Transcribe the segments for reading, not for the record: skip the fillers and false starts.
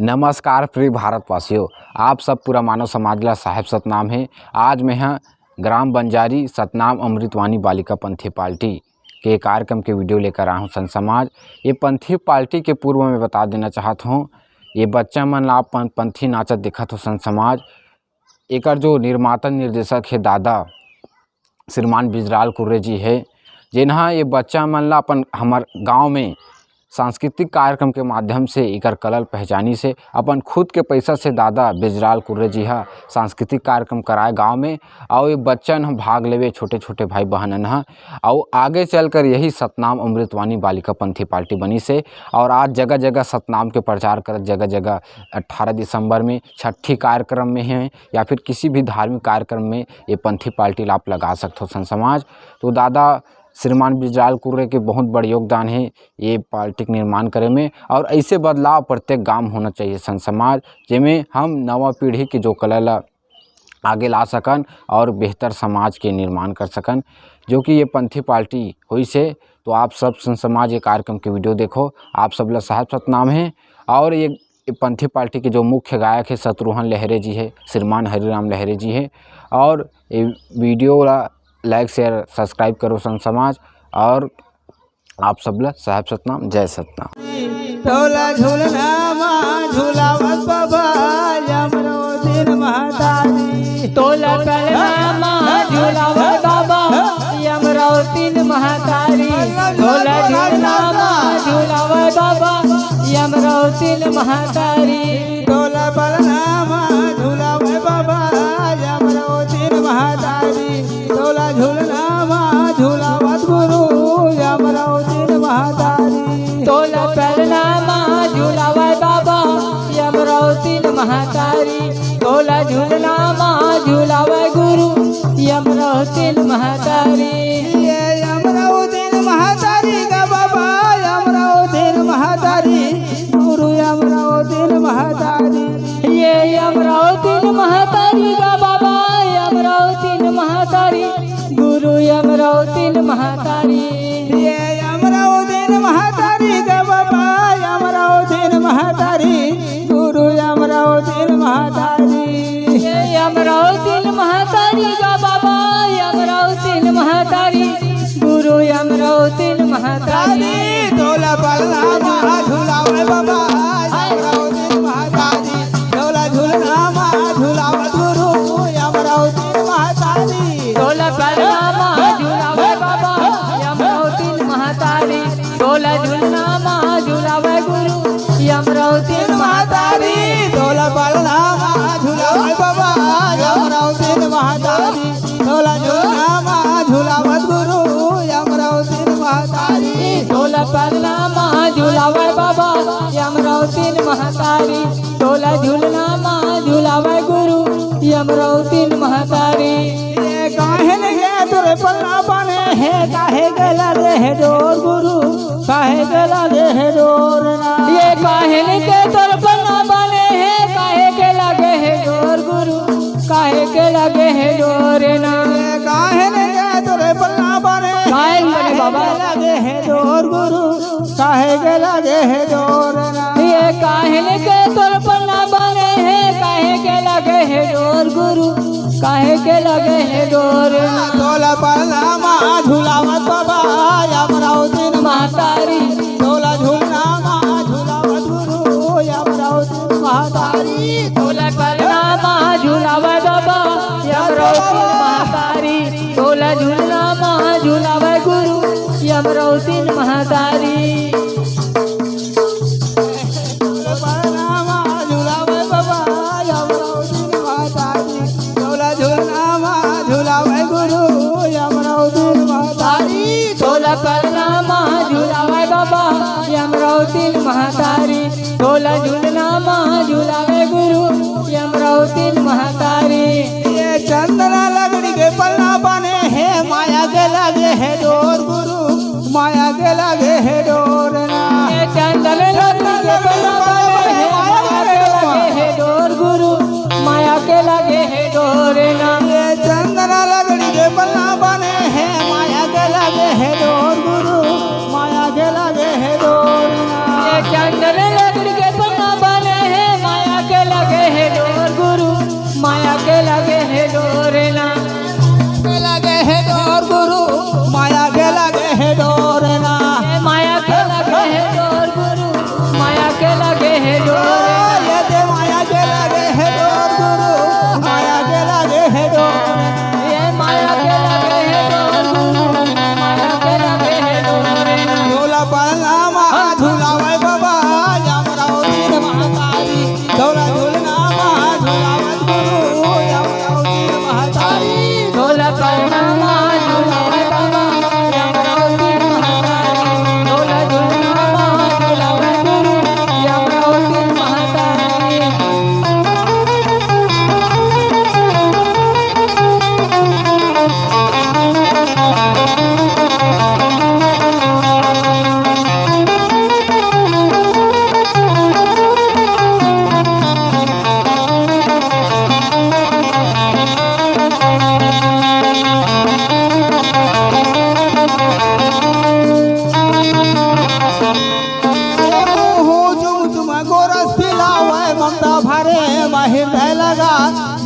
नमस्कार प्रिय भारतवासियों, आप सब पूरा मानव समाज ला साहेब सतनाम है। आज मैं यहाँ ग्राम बंजारी सतनाम अमृतवानी बालिका पंथी पार्टी के कार्यक्रम के वीडियो लेकर आया हूँ। संत समाज ये पंथी पार्टी के पूर्व में बता देना चाहता हूँ, ये बच्चा मन ला पंथी नाचत दिखत हो। संत समाज एकर जो निर्माता निर्देशक है दादा श्रीमान बिजराल कुर्रे जी है, जिन्हा ये बच्चा मन ला अपन हमार गाँव में सांस्कृतिक कार्यक्रम के माध्यम से एकर कलल पहचानी से अपन खुद के पैसा से दादा बिजराल कुर्रे जी हा सांस्कृतिक कार्यक्रम कराए गांव में। और ये बच्चन हम भाग लेवे, छोटे छोटे भाई बहनन हा, और आगे चलकर यही सतनाम अमृतवानी बालिका पंथी पार्टी बनी से। और आज जगह जगह सतनाम के प्रचार कर, जगह जगह 18 दिसंबर में छठी कार्यक्रम में है या फिर किसी भी धार्मिक कार्यक्रम में ये पंथी पार्टी आप लगा सकते हो। संत समाज तो दादा श्रीमान बिजराल कुर्रे के बहुत बड़ा योगदान है ये पार्टी के निर्माण करे में, और ऐसे बदलाव प्रत्येक गांव में होना चाहिए संत समाज, जिसमें हम नवा पीढ़ी की जो कला ला आगे ला सकन और बेहतर समाज के निर्माण कर सकन, जो कि ये पंथी पार्टी हुई से। तो आप सब संत समाज ये कार्यक्रम के वीडियो देखो, आप सब ला साहेब सतनाम है। और ये पंथी पार्टी के जो मुख्य गायक है शत्रुघ्न लहरे जी है, श्रीमान हरिराम लहरे जी है। और ये वीडियो ला लाइक शेयर सब्सक्राइब करो संत समाज, और आप सब ला साहेब सतनाम, जय सतनाम। तोला झूलना माँ झूलावत बाबा यमरो दिन महातारी, तोला पलना माँ झूलावत बाबा यमरो दिन महातारी, तोला झूलना माँ झूलावत बाबा यमरो दिन महातारी, तोला पलना माँ झूलावत बाबा यमरो दिन महातारी, तोला झूलना माँ झूलावत गुरु यमरो दिन महातारी, तोला पलना माँ झूलावत बाबा यमरो दिन महातारी, तोला झूलना माँ झूलावत गुरु यमरो दिन महातारी, ये यमरो दिन महातारी का बाबा यमरो दिन महातारी, गुरु यमरो दिन महातारी, ये यमरो दिन महातारी का बाबा यमरो दिन महातारी, गुरु यमरो दिन महातारी, ये यमरो दिन महातारी का बाबा यमरो दिन महातारी, गुरु यमरो दिन महातारी, ये यमरो दिन महातारी का बाबा यमरो दिन महातारी, गुरु यमरो दिन महातारी, तोला पलना माँ झूलावे बाबा यमरो दिन महातारी, तोला झूलना माँ झूलावत गुरु यमरो दिन महातारी, तोला पलना माँ झूलावे बाबा यमरो दिन महातारी, तोला झूलना माँ झूलावे गुरु यमरो दिन महातारी, तोला पलना माँ झूलावे बाबा यमरो दिन महातारी, तोला झूलना माँ झूलावत गुरु यमरो दिन महातारी, तोला पलना माँ झूलावे बाबा यमरो दिन महातारी, तोला झूलना माँ झूलावे गुरु यमरो दिन महातारी, ये काहे लगे तोरे पलना बने है, काहे के लगे है डोर गुरु, काहे के लगे है डोर ना, ये काहे के तोर पन्ना बने हैं, काहे के लगे है डोर गुरु, काहे के लगे है डोर ना, ये काहे लगे तोरे पलना बने, काहे बने बाबा लगे है डोर गुरु, काहे के लगे है डोर ना, ये काहे के तोर पन्ना बने हैं, काहे के लगे है डोर गुरु, काहे के लगे है डोर ना, तोला पलना माँ झूलावत बाबा यमरो दिन महातारी, तोला झूलना माँ झूलावत गुरु यमरो दिन महातारी, तोला पलना माँ झूलावे बाबा यमरो दिन महातारी, तोला झूलना माँ झूलावे गुरु यमरो दिन महातारी, पलना माँ झूलावे बाबा यमरो दिन महातारी, तोला झूलना माँ झूलावे गुरु यमरो दिन महातारी, तोला पलना माँ झूलावे बाबा यमरो दिन महातारी, तोला झूलना माँ झूलावे गुरु यमरो दिन महातारी, ये चंदना लगड़ी के पलना बने है, माया के लगे है डोर गुरु, माया के लगे है डोर ना, ये चंदन लकड़ी के पन्ना बने हैं, माया के लगे है डोर गुरु, माया के लगे है डोर ना, ये चंदना लगड़ी के पलना बने है, माया के लगे है डोर गुरु, माया के लगे है डोर ना, ये चंदन लकड़ी के पन्ना बने हैं, है डोरना के लगे है डोर गुरु माया के लगे है डोरना माया के लगे है डोर गुरु माया के लगे है डोर ये दे माया के लगे है डोर गुरु माया के लगे है डोर ये माया के लगे है डोर गुरु माया के लगे है डोर झूला पलनामा झूलावे बाबा यमरावती महातारी झूला झूलनामा झूलावत गुरु यमरावती महातारी ढोला परनामा झूलावे बाबा यमरावती महातारी ढोला झूलनामा झूलावे गुरु यमरावती महातारी ममता भरे महिर लगा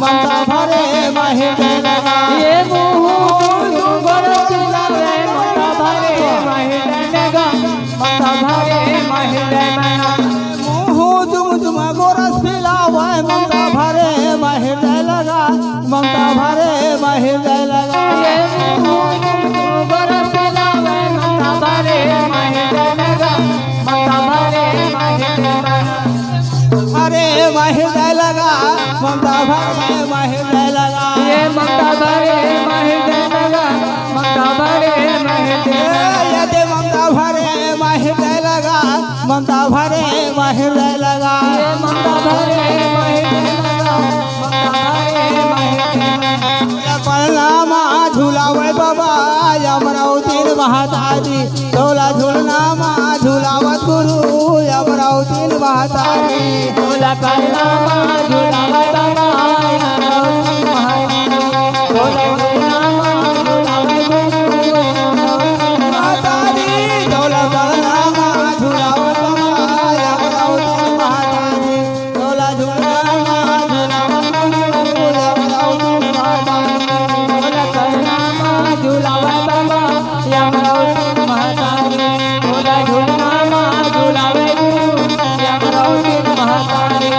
ममता भरे महिर लगा ये मुँह गोरस लावे ममता भरे महिर लगा ममता भरे महिर लगा मुँह जुम गोरस पिलावे ममता भरे महिर लगा ममता भरे महिर लगा ये मुँह गोरस लावे ममता भरे महिर लगा ममता भरे महिर लगा अरे महिर लगा ममता भरे महिर लगा ये ममता भरे महिर लगा ममता भरे महिर लगा यदि ममता भरे महिर लगा ममता भरे महिर लगा ये ममता भरे महिर लगा ममता भरे महिर लगा पलनामा झूलावे बाबा यमरावती महातारी झोला झूलनामा झूलावत गुरु यमरावती महातारी झूला परनामा झूलावे बाबा यमरावती महातारी झूला झूलनामा झूलावे गुरु यमरावती महातारी झोला पलनामा झूलावत बाबा यमरावती महातारी झोला झूलनामा झूलावत गुरु यमरावती महातारी झूला परनामा झूलावे बाबा यमरावती महातारी झूला झूलनामा झूलावे गुरु यमरावती महातारी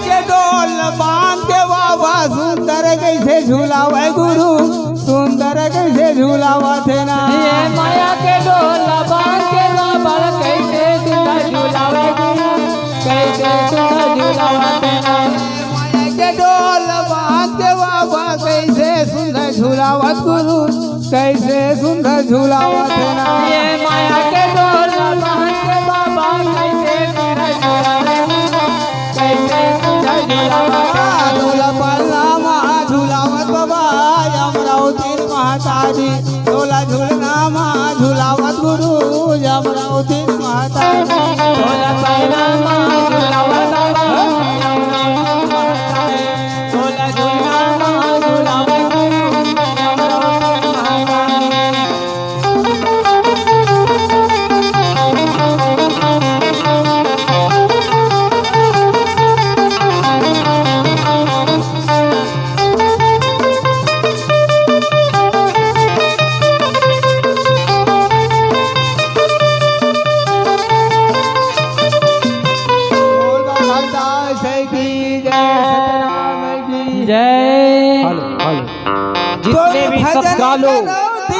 के डोल बांध के बाबा सुंदर कैसे झूलावे गुरु सुंदर कैसे झूलावा थे ना ये माया के डोला बांध के बाबा कैसे सुंदर झूलावे गुरु कैसे सुंदर झूलावा तेना माया के डोल बांध के बाबा कैसे सुंदर झूलावत गुरु कैसे सुंदर झूलावा थे ना ये माया के डोला बांध के बाबा कैसे सुंदर झूलावे गुरु कैसे सुंदर झूलावा डोला पलनामा झूलावत बाबा यमरावती महातारी डोला झूलनामा झूलावत गुरु यमरावती महातारी झूला परनामा झूलावे बाबा यमरावती महातारी झूला झूलनामा झूलावे गुरु यमरावती महातारी बोल बाबा दास की जय सतनाम की जय हेलो जितने भी सब गा लो